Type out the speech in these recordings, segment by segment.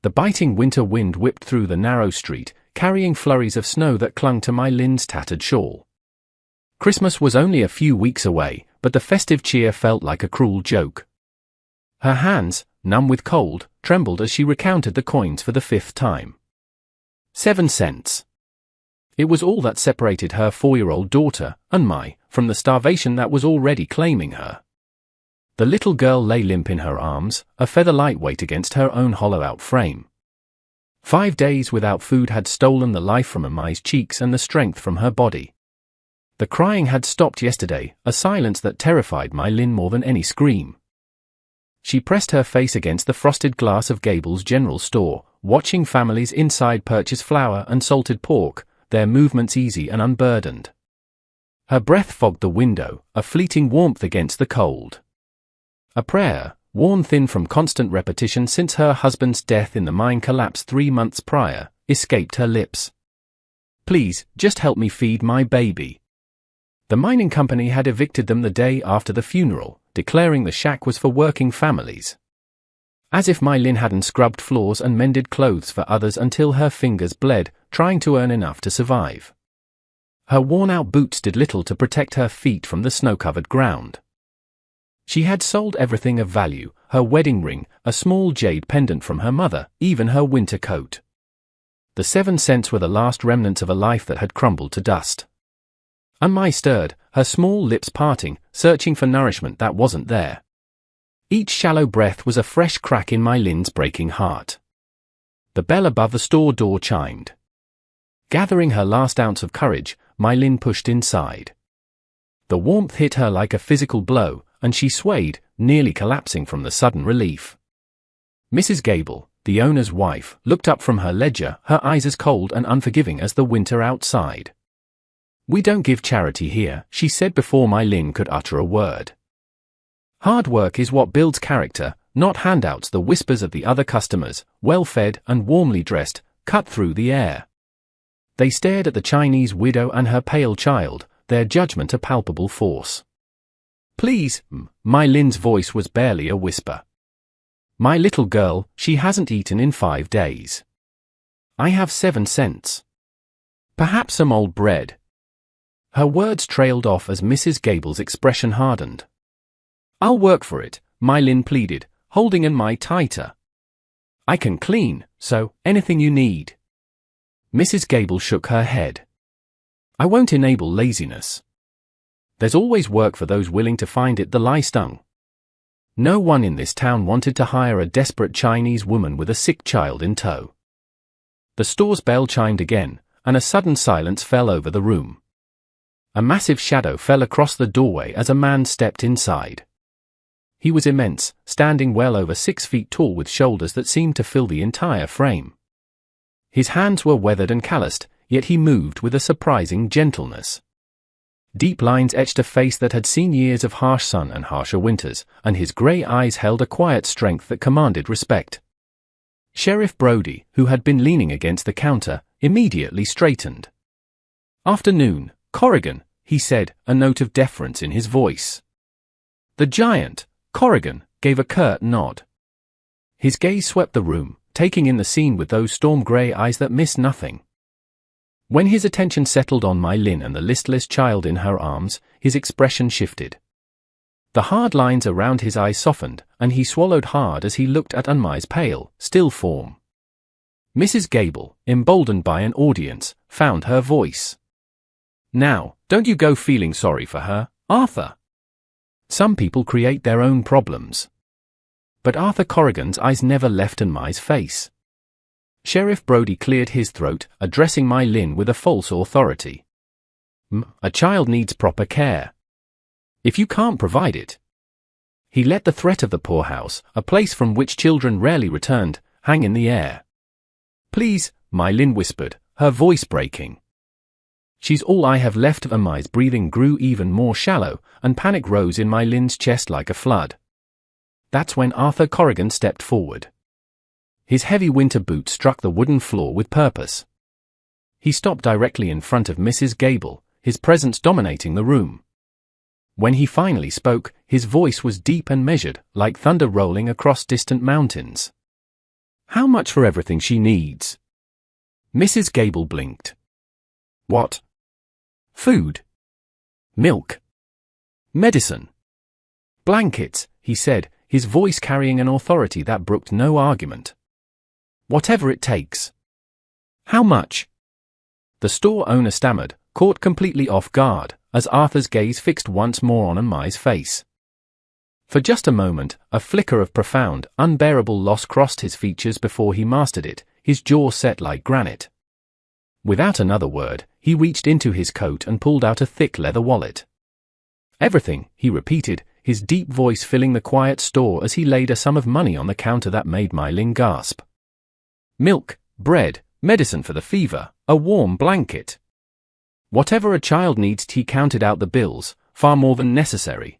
The biting winter wind whipped through the narrow street, carrying flurries of snow that clung to my Lin's tattered shawl. Christmas was only a few weeks away, but the festive cheer felt like a cruel joke. Her hands, numb with cold, trembled as she recounted the coins for the 5th time. 7 cents. It was all that separated her 4-year-old daughter, and from the starvation that was already claiming her. The little girl lay limp in her arms, a feather lightweight against her own hollow-out frame. 5 days without food had stolen the life from Amai's cheeks and the strength from her body. The crying had stopped yesterday, a silence that terrified my Lin more than any scream. She pressed her face against the frosted glass of Gable's general store, watching families inside purchase flour and salted pork, their movements easy and unburdened. Her breath fogged the window, a fleeting warmth against the cold. A prayer, worn thin from constant repetition since her husband's death in the mine collapse 3 months prior, escaped her lips. Please, just help me feed my baby. The mining company had evicted them the day after the funeral, declaring the shack was for working families. As if my Lin hadn't scrubbed floors and mended clothes for others until her fingers bled, trying to earn enough to survive. Her worn-out boots did little to protect her feet from the snow-covered ground. She had sold everything of value, her wedding ring, a small jade pendant from her mother, even her winter coat. The 7 cents were the last remnants of a life that had crumbled to dust. Amai stirred, her small lips parting, searching for nourishment that wasn't there. Each shallow breath was a fresh crack in my Lin's breaking heart. The bell above the store door chimed. Gathering her last ounce of courage, my Lin pushed inside. The warmth hit her like a physical blow, and she swayed, nearly collapsing from the sudden relief. Mrs. Gable, the owner's wife, looked up from her ledger, her eyes as cold and unforgiving as the winter outside. We don't give charity here, she said before my Lin could utter a word. Hard work is what builds character, not handouts. The whispers of the other customers, well-fed and warmly dressed, cut through the air. They stared at the Chinese widow and her pale child, their judgment a palpable force. Please, my Lin's voice was barely a whisper. My little girl, she hasn't eaten in 5 days. I have 7 cents. Perhaps some old bread. Her words trailed off as Mrs. Gable's expression hardened. I'll work for it, my Lin pleaded, holding Amai tighter. I can clean, so, anything you need. Mrs. Gable shook her head. I won't enable laziness. There's always work for those willing to find it. The lie stung. No one in this town wanted to hire a desperate Chinese woman with a sick child in tow. The store's bell chimed again, and a sudden silence fell over the room. A massive shadow fell across the doorway as a man stepped inside. He was immense, standing well over 6 feet tall with shoulders that seemed to fill the entire frame. His hands were weathered and calloused, yet he moved with a surprising gentleness. Deep lines etched a face that had seen years of harsh sun and harsher winters, and his grey eyes held a quiet strength that commanded respect. Sheriff Brody, who had been leaning against the counter, immediately straightened. Afternoon, Corrigan, he said, a note of deference in his voice. The giant, Corrigan, gave a curt nod. His gaze swept the room, taking in the scene with those storm-grey eyes that missed nothing. When his attention settled on my Lin and the listless child in her arms, his expression shifted. The hard lines around his eyes softened, and he swallowed hard as he looked at Amai's pale, still form. Mrs. Gable, emboldened by an audience, found her voice. Now, don't you go feeling sorry for her, Arthur. Some people create their own problems. But Arthur Corrigan's eyes never left Amai's face. Sheriff Brody cleared his throat, addressing my Lin with a false authority. A child needs proper care. If you can't provide it. He let the threat of the poorhouse, a place from which children rarely returned, hang in the air. Please, my Lin whispered, her voice breaking. She's all I have left. Of Amai's breathing grew even more shallow, and panic rose in my Lin's chest like a flood. That's when Arthur Corrigan stepped forward. His heavy winter boots struck the wooden floor with purpose. He stopped directly in front of Mrs. Gable, his presence dominating the room. When he finally spoke, his voice was deep and measured, like thunder rolling across distant mountains. How much for everything she needs? Mrs. Gable blinked. What? Food. Milk. Medicine. Blankets, he said, his voice carrying an authority that brooked no argument. Whatever it takes. How much? The store owner stammered, caught completely off guard, as Arthur's gaze fixed once more on Mai's face. For just a moment, a flicker of profound, unbearable loss crossed his features before he mastered it, his jaw set like granite. Without another word, he reached into his coat and pulled out a thick leather wallet. Everything, he repeated, his deep voice filling the quiet store as he laid a sum of money on the counter that made Mai Lin gasp. Milk, bread, medicine for the fever, a warm blanket. Whatever a child needs. He counted out the bills, far more than necessary.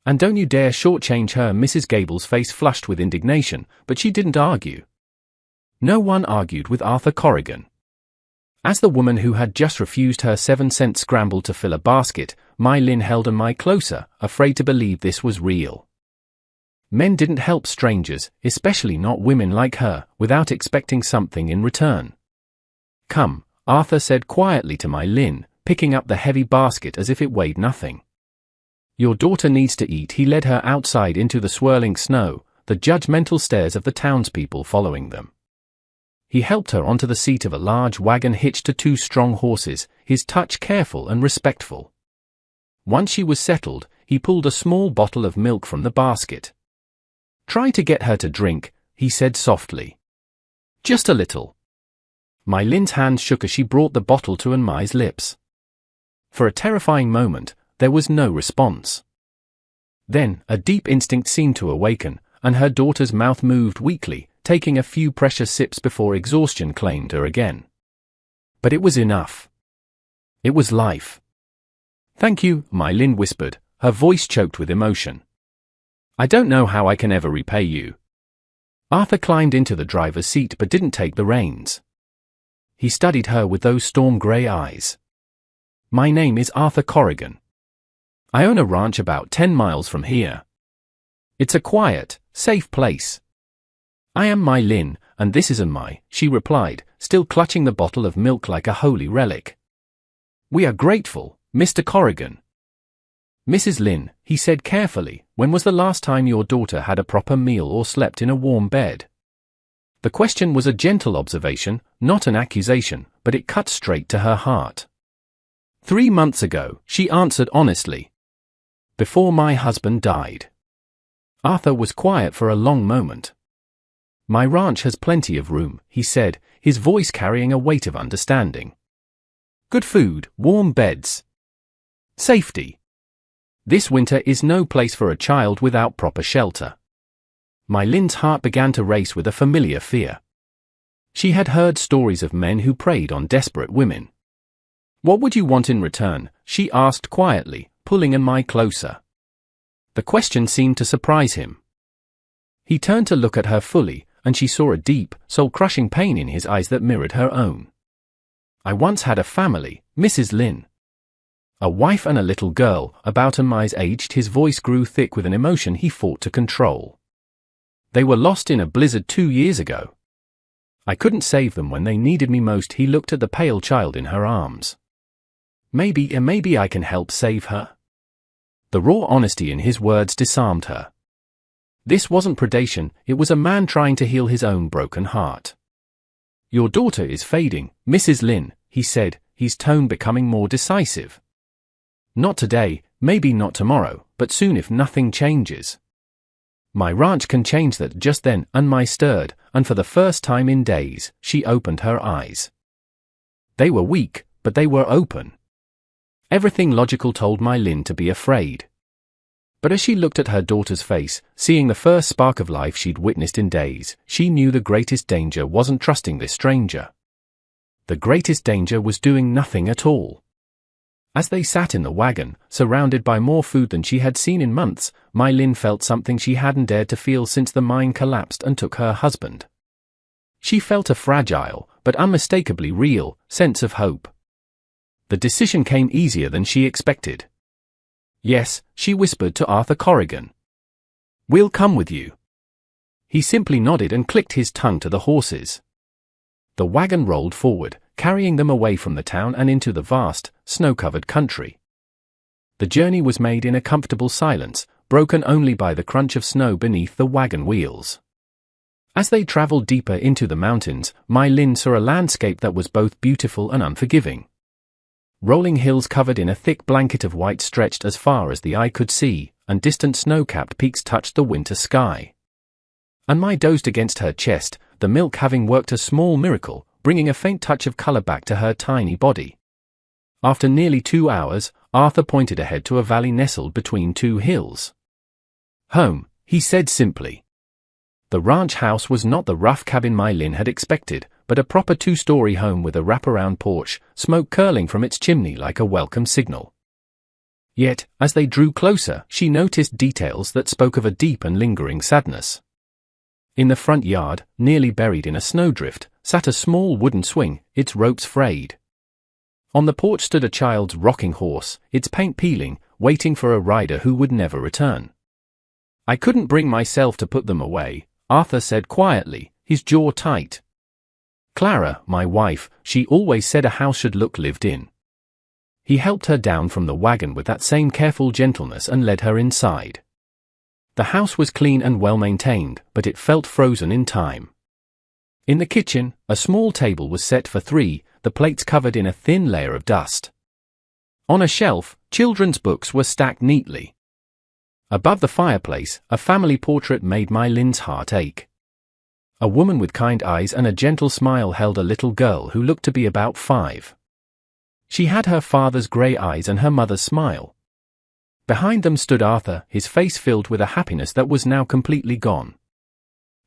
And don't you dare shortchange her. Mrs. Gable's face flushed with indignation, but she didn't argue. No one argued with Arthur Corrigan. As the woman who had just refused her 7-cent scrambled to fill a basket, Mai Lin held Mai closer, afraid to believe this was real. Men didn't help strangers, especially not women like her, without expecting something in return. Come, Arthur said quietly to Mai Lin, picking up the heavy basket as if it weighed nothing. Your daughter needs to eat. He led her outside into the swirling snow, the judgmental stares of the townspeople following them. He helped her onto the seat of a large wagon hitched to 2 strong horses, his touch careful and respectful. Once she was settled, he pulled a small bottle of milk from the basket. Try to get her to drink, he said softly. Just a little. Mai Lin's hand shook as she brought the bottle to Mai's lips. For a terrifying moment, there was no response. Then, a deep instinct seemed to awaken, and her daughter's mouth moved weakly, taking a few precious sips before exhaustion claimed her again. But it was enough. It was life. Thank you, Mai Lin whispered, her voice choked with emotion. I don't know how I can ever repay you. Arthur climbed into the driver's seat but didn't take the reins. He studied her with those storm-grey eyes. My name is Arthur Corrigan. I own a ranch about 10 miles from here. It's a quiet, safe place. I am Mai Lin, and this is Mai, she replied, still clutching the bottle of milk like a holy relic. We are grateful, Mr. Corrigan. Mrs. Lin, he said carefully, when was the last time your daughter had a proper meal or slept in a warm bed? The question was a gentle observation, not an accusation, but it cut straight to her heart. 3 months ago, she answered honestly. Before my husband died. Arthur was quiet for a long moment. My ranch has plenty of room, he said, his voice carrying a weight of understanding. Good food, warm beds. Safety. This winter is no place for a child without proper shelter. Mai Lin's heart began to race with a familiar fear. She had heard stories of men who preyed on desperate women. What would you want in return? She asked quietly, pulling Mai closer. The question seemed to surprise him. He turned to look at her fully, and she saw a deep, soul-crushing pain in his eyes that mirrored her own. I once had a family, Mrs. Lin. A wife and a little girl, about Mai's age. His voice grew thick with an emotion he fought to control. They were lost in a blizzard 2 years ago. I couldn't save them when they needed me most. He looked at the pale child in her arms. Maybe I can help save her. The raw honesty in his words disarmed her. This wasn't predation, it was a man trying to heal his own broken heart. Your daughter is fading, Mrs. Lin, he said, his tone becoming more decisive. Not today, maybe not tomorrow, but soon if nothing changes. My ranch can change that. Just then, Mai stirred, and for the first time in days, she opened her eyes. They were weak, but they were open. Everything logical told Mai Lin to be afraid. But as she looked at her daughter's face, seeing the first spark of life she'd witnessed in days, she knew the greatest danger wasn't trusting this stranger. The greatest danger was doing nothing at all. As they sat in the wagon, surrounded by more food than she had seen in months, Mai Lin felt something she hadn't dared to feel since the mine collapsed and took her husband. She felt a fragile, but unmistakably real, sense of hope. The decision came easier than she expected. Yes, she whispered to Arthur Corrigan. We'll come with you. He simply nodded and clicked his tongue to the horses. The wagon rolled forward, carrying them away from the town and into the vast, snow-covered country. The journey was made in a comfortable silence, broken only by the crunch of snow beneath the wagon wheels. As they traveled deeper into the mountains, My Lin saw a landscape that was both beautiful and unforgiving. Rolling hills covered in a thick blanket of white stretched as far as the eye could see, and distant snow-capped peaks touched the winter sky. And Mai dozed against her chest, the milk having worked a small miracle, bringing a faint touch of color back to her tiny body. After nearly 2 hours, Arthur pointed ahead to a valley nestled between two hills. "Home," he said simply. The ranch house was not the rough cabin Mai Lin had expected, but a proper 2-story home with a wraparound porch, smoke curling from its chimney like a welcome signal. Yet, as they drew closer, she noticed details that spoke of a deep and lingering sadness. In the front yard, nearly buried in a snowdrift, sat a small wooden swing, its ropes frayed. On the porch stood a child's rocking horse, its paint peeling, waiting for a rider who would never return. "I couldn't bring myself to put them away," Arthur said quietly, his jaw tight. "Clara, my wife, she always said a house should look lived in." He helped her down from the wagon with that same careful gentleness and led her inside. The house was clean and well-maintained, but it felt frozen in time. In the kitchen, a small table was set for 3, the plates covered in a thin layer of dust. On a shelf, children's books were stacked neatly. Above the fireplace, a family portrait made Mai Lin's heart ache. A woman with kind eyes and a gentle smile held a little girl who looked to be about 5. She had her father's grey eyes and her mother's smile. Behind them stood Arthur, his face filled with a happiness that was now completely gone.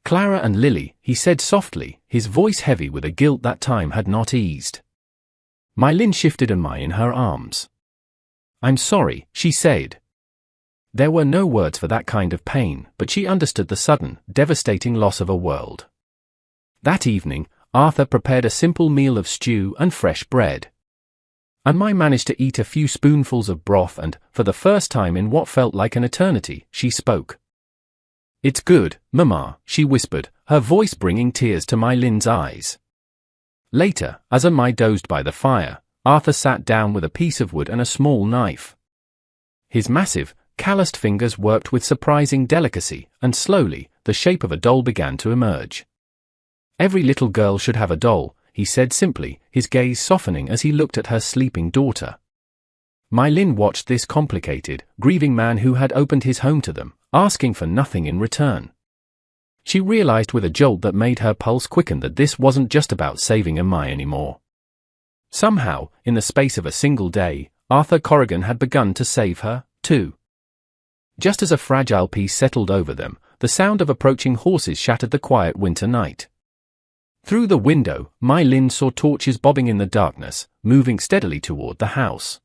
"Clara and Lily," he said softly, his voice heavy with a guilt that time had not eased. Mai Lin shifted Mai in her arms. "I'm sorry," she said. There were no words for that kind of pain, but she understood the sudden, devastating loss of a world. That evening, Arthur prepared a simple meal of stew and fresh bread. And Mai managed to eat a few spoonfuls of broth and, for the first time in what felt like an eternity, she spoke. "It's good, Mama," she whispered, her voice bringing tears to Mai Lin's eyes. Later, as Mai dozed by the fire, Arthur sat down with a piece of wood and a small knife. His massive, calloused fingers worked with surprising delicacy, and slowly, the shape of a doll began to emerge. "Every little girl should have a doll," he said simply, his gaze softening as he looked at her sleeping daughter. Mai Lin watched this complicated, grieving man who had opened his home to them, asking for nothing in return. She realized with a jolt that made her pulse quicken that this wasn't just about saving Mai anymore. Somehow, in the space of a single day, Arthur Corrigan had begun to save her, too. Just as a fragile peace settled over them, the sound of approaching horses shattered the quiet winter night. Through the window, Mai Lin saw torches bobbing in the darkness, moving steadily toward the house.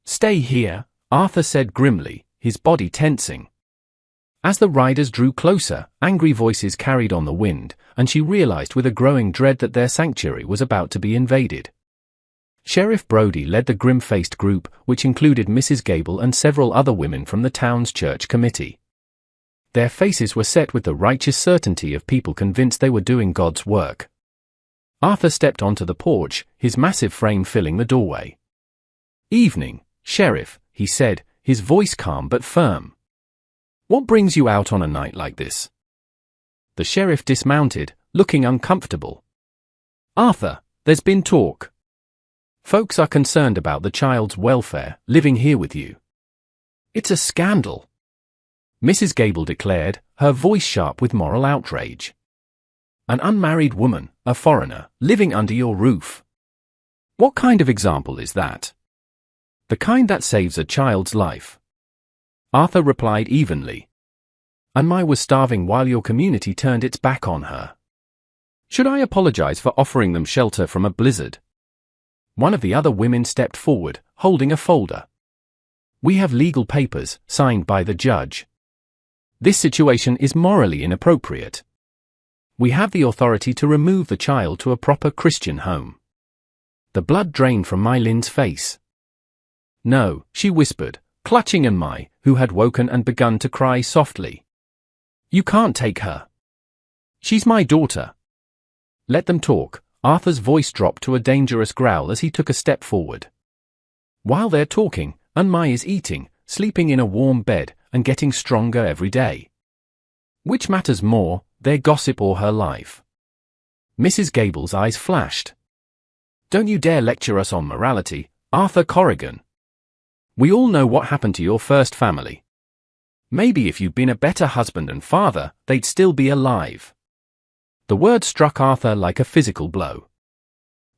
"Stay here," Arthur said grimly, his body tensing. As the riders drew closer, angry voices carried on the wind, and she realized with a growing dread that their sanctuary was about to be invaded. Sheriff Brody led the grim-faced group, which included Mrs. Gable and several other women from the town's church committee. Their faces were set with the righteous certainty of people convinced they were doing God's work. Arthur stepped onto the porch, his massive frame filling the doorway. "Evening, Sheriff," he said, his voice calm but firm. "What brings you out on a night like this?" The sheriff dismounted, looking uncomfortable. "Arthur, there's been talk. Folks are concerned about the child's welfare, living here with you." "It's a scandal," Mrs. Gable declared, her voice sharp with moral outrage. "An unmarried woman, a foreigner, living under your roof. What kind of example is that?" "The kind that saves a child's life," Arthur replied evenly. "And Mai was starving while your community turned its back on her. Should I apologize for offering them shelter from a blizzard?" One of the other women stepped forward, holding a folder. "We have legal papers, signed by the judge. This situation is morally inappropriate. We have the authority to remove the child to a proper Christian home." The blood drained from Mai Lin's face. "No," she whispered, clutching Mai, who had woken and begun to cry softly. "You can't take her. She's my daughter. Let them talk. Arthur's voice dropped to a dangerous growl as he took a step forward. While they're talking, Unmai is eating, sleeping in a warm bed, and getting stronger every day. Which matters more, their gossip or her life? Mrs. Gable's eyes flashed. Don't you dare lecture us on morality, Arthur Corrigan. We all know what happened to your first family. Maybe if you'd been a better husband and father, they'd still be alive. The word struck Arthur like a physical blow.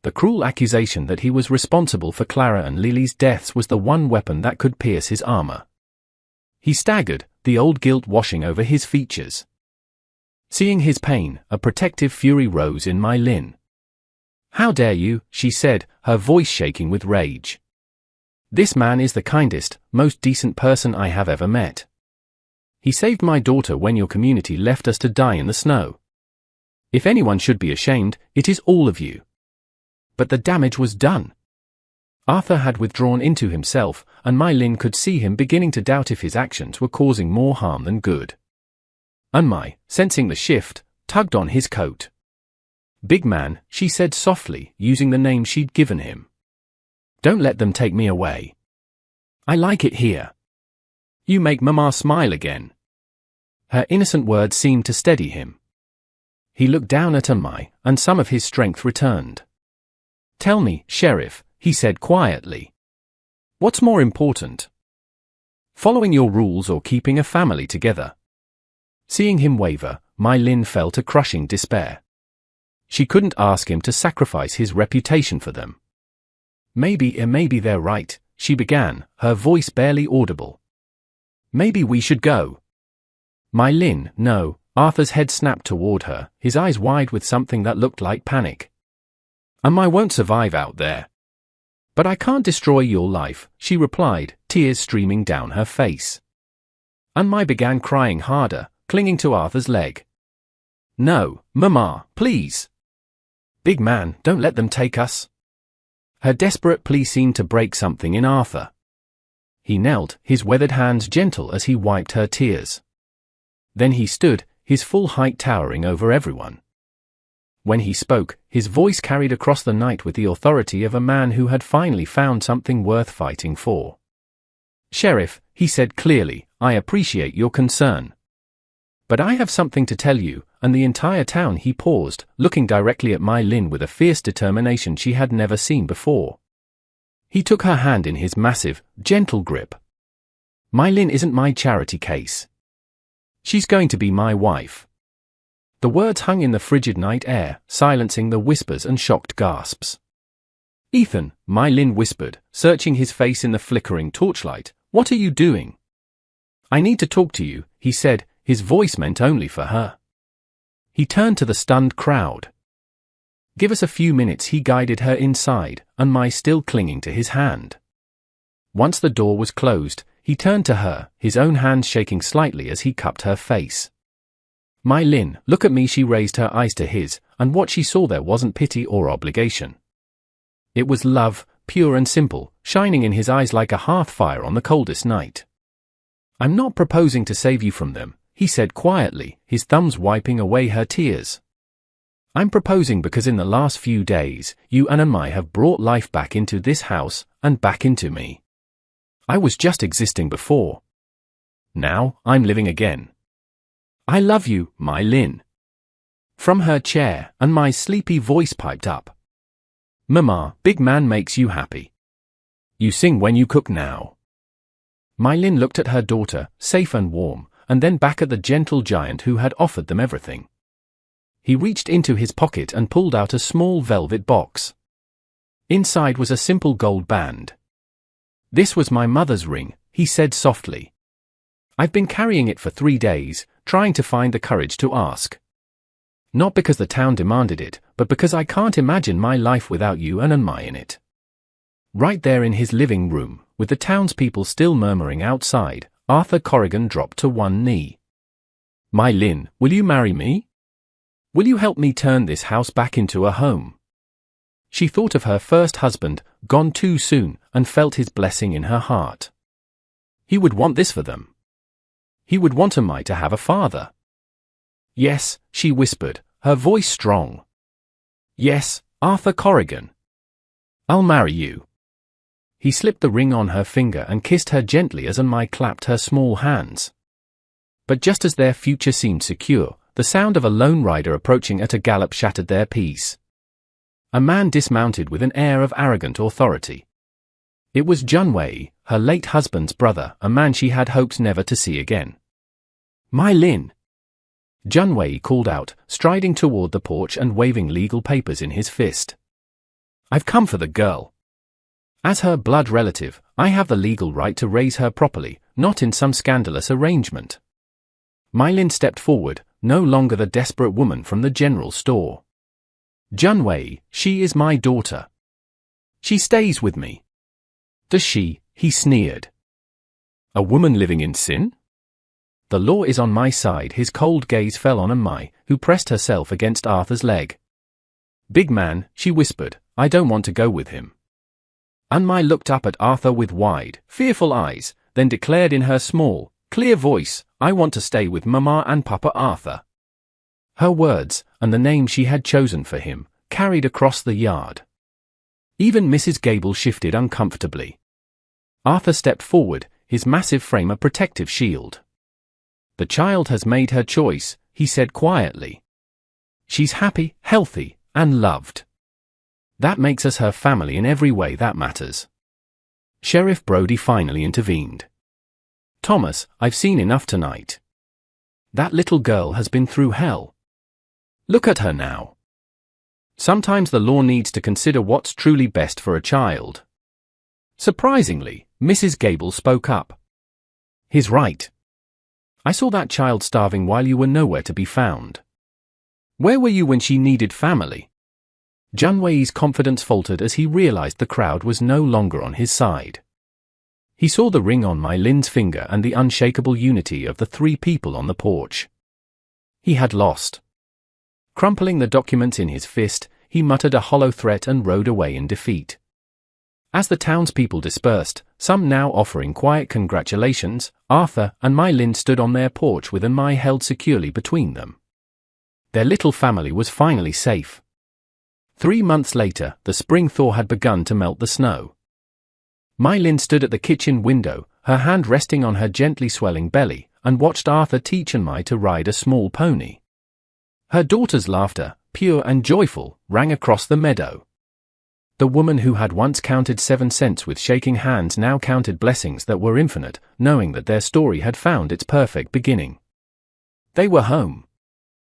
The cruel accusation that he was responsible for Clara and Lily's deaths was the one weapon that could pierce his armor. He staggered, the old guilt washing over his features. Seeing his pain, a protective fury rose in Mai Lin. How dare you, she said, her voice shaking with rage. This man is the kindest, most decent person I have ever met. He saved my daughter when your community left us to die in the snow. If anyone should be ashamed, it is all of you. But the damage was done. Arthur had withdrawn into himself, and Mai Lin could see him beginning to doubt if his actions were causing more harm than good. Unmai, sensing the shift, tugged on his coat. Big man, she said softly, using the name she'd given him. Don't let them take me away. I like it here. You make Mama smile again. Her innocent words seemed to steady him. He looked down at Unmai, and some of his strength returned. Tell me, Sheriff, he said quietly. What's more important? Following your rules or keeping a family together? Seeing him waver, Mai Lin felt a crushing despair. She couldn't ask him to sacrifice his reputation for them. Maybe they're right, she began, her voice barely audible. Maybe we should go. Mai Lin, no. Arthur's head snapped toward her, his eyes wide with something that looked like panic. I won't survive out there. But I can't destroy your life, she replied, tears streaming down her face. Unmai began crying harder, clinging to Arthur's leg. No, Mama, please. Big man, don't let them take us. Her desperate plea seemed to break something in Arthur. He knelt, his weathered hands gentle as he wiped her tears. Then he stood, his full height towering over everyone. When he spoke, his voice carried across the night with the authority of a man who had finally found something worth fighting for. Sheriff, he said clearly, I appreciate your concern. But I have something to tell you, and the entire town. He paused, looking directly at Mai Lin with a fierce determination she had never seen before. He took her hand in his massive, gentle grip. Mai Lin isn't my charity case. She's going to be my wife. The words hung in the frigid night air, silencing the whispers and shocked gasps. Ethan, Mai Lin whispered, searching his face in the flickering torchlight, what are you doing? I need to talk to you, he said, his voice meant only for her. He turned to the stunned crowd. Give us a few minutes. He guided her inside, Unmai still clinging to his hand. Once the door was closed, he turned to her, his own hand shaking slightly as he cupped her face. Mai Lin, look at me. She raised her eyes to his, and what she saw there wasn't pity or obligation. It was love, pure and simple, shining in his eyes like a hearth fire on the coldest night. I'm not proposing to save you from them, he said quietly, his thumbs wiping away her tears. I'm proposing because in the last few days, you and Unmai have brought life back into this house, and back into me. I was just existing before. Now, I'm living again. I love you, Mai Lin. From her chair, Unmai's sleepy voice piped up. Mama, big man makes you happy. You sing when you cook now. Mai Lin looked at her daughter, safe and warm, and then back at the gentle giant who had offered them everything. He reached into his pocket and pulled out a small velvet box. Inside was a simple gold band. This was my mother's ring, he said softly. I've been carrying it for 3 days, trying to find the courage to ask. Not because the town demanded it, but because I can't imagine my life without you and Unmai in it. Right there in his living room, with the townspeople still murmuring outside, Arthur Corrigan dropped to one knee. Mai Lin, will you marry me? Will you help me turn this house back into a home? She thought of her first husband, gone too soon, and felt his blessing in her heart. He would want this for them. He would want Unmai to have a father. Yes, she whispered, her voice strong. Yes, Arthur Corrigan. I'll marry you. He slipped the ring on her finger and kissed her gently as I clapped her small hands. But just as their future seemed secure, the sound of a lone rider approaching at a gallop shattered their peace. A man dismounted with an air of arrogant authority. It was Junwei, her late husband's brother, a man she had hoped never to see again. My Lin! Junwei called out, striding toward the porch and waving legal papers in his fist. I've come for the girl. As her blood relative, I have the legal right to raise her properly, not in some scandalous arrangement. My Lin stepped forward, no longer the desperate woman from the general store. Junwei, she is my daughter. She stays with me. Does she? He sneered. A woman living in sin? The law is on my side. His cold gaze fell on Mai, who pressed herself against Arthur's leg. Big man, she whispered, I don't want to go with him. Mai looked up at Arthur with wide, fearful eyes, then declared in her small, clear voice, I want to stay with Mama and Papa Arthur. Her words, and the name she had chosen for him, carried across the yard. Even Mrs. Gable shifted uncomfortably. Arthur stepped forward, his massive frame a protective shield. The child has made her choice, he said quietly. She's happy, healthy, and loved. That makes us her family in every way that matters. Sheriff Brody finally intervened. Thomas, I've seen enough tonight. That little girl has been through hell. Look at her now. Sometimes the law needs to consider what's truly best for a child. Surprisingly, Mrs. Gable spoke up. He's right. I saw that child starving while you were nowhere to be found. Where were you when she needed family? Junwei's confidence faltered as he realized the crowd was no longer on his side. He saw the ring on My Lin's finger and the unshakable unity of the three people on the porch. He had lost. Crumpling the documents in his fist, he muttered a hollow threat and rode away in defeat. As the townspeople dispersed, some now offering quiet congratulations, Arthur and My Lin stood on their porch with Mai held securely between them. Their little family was finally safe. 3 months later, the spring thaw had begun to melt the snow. My Lin stood at the kitchen window, her hand resting on her gently swelling belly, and watched Arthur teach Mai to ride a small pony. Her daughter's laughter, pure and joyful, rang across the meadow. The woman who had once counted 7 cents with shaking hands now counted blessings that were infinite, knowing that their story had found its perfect beginning. They were home.